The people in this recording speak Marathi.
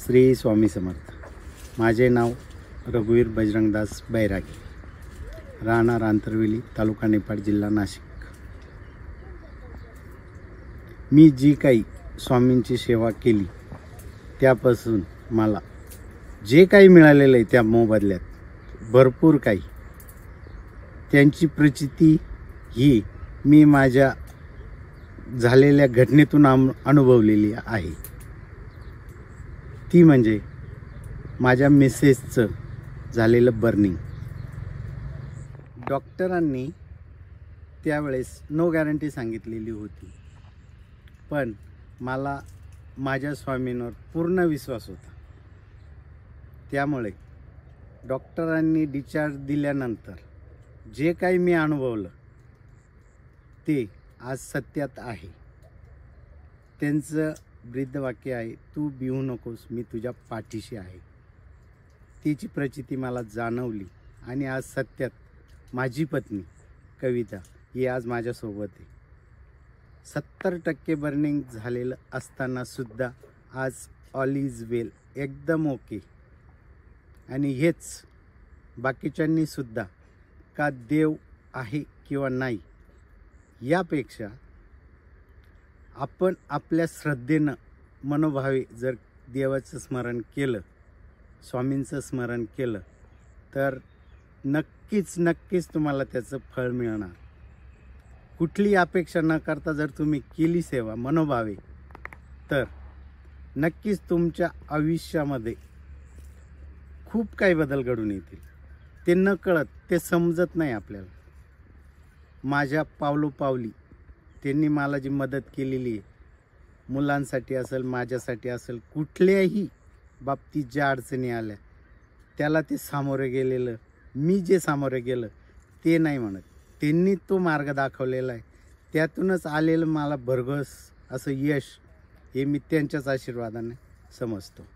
श्री स्वामी समर्थ। माझे नाव रघुवीर बजरंगदास बैरागी, राहणार आंतरवेली, तालुका निफाड, जिल्हा नाशिक। मी जी काही स्वामींची सेवा केली त्यापासून मला जे काही मिळालेलं आहे त्या मोबदल्यात भरपूर काही, त्यांची प्रचिती ही मी माझ्या झालेल्या घटनेतून अनुभवलेली आहे। ती म्हणजे माझ्या मिसेसचं झालेलं बर्निंग। डॉक्टरांनी त्यावेळेस नो गॅरंटी सांगितलेली होती, पण मला माझ्या स्वामींवर पूर्ण विश्वास होता। त्यामुळे डॉक्टरांनी डिस्चार्ज दिल्यानंतर जे काही मी अनुभवलं ते आज सत्यात आहे। त्यांचं ब्रीदवाक्य आहे, तू भिवू नकोस, मी तुझ्या पाठीशी आहे। तिची प्रचिती मला जाणवली आणि आज सत्यात माझी पत्नी कविता ही आज माझ्यासोबत आहे। 70% बर्निंग झालेलं असताना सुद्धा आज ऑल इज वेल, एकदम ओके। आणि हेच बाकीच्यांनी सुद्धा का देव आहे किंवा नाही यापेक्षा आपण आपल्या श्रद्धेनं मनोभावे जर देवाचं स्मरण केलं, स्वामींचं स्मरण केलं तर नक्कीच तुम्हाला त्याचं फळ मिळणार। कुठली अपेक्षा न करता जर तुम्ही केली सेवा मनोभावे तर नक्कीच तुमच्या आयुष्यामध्ये खूप काही बदल घडून येतील। ते न कळत, ते समजत नाही आपल्याला। माझ्या पावलोपावली त्यांनी मला जी मदत केलेली आहे, मुलांसाठी असेल, माझ्यासाठी असेल, कुठल्याही बाबतीत ज्या अडचणी आल्या त्याला ते सामोरे गेलेलं, मी जे सामोरे गेलं ते नाही म्हणत, त्यांनी तो मार्ग दाखवलेला आहे। त्यातूनच आलेलं मला भरघोस असं यश हे मी त्यांच्याच आशीर्वादाने समजतो।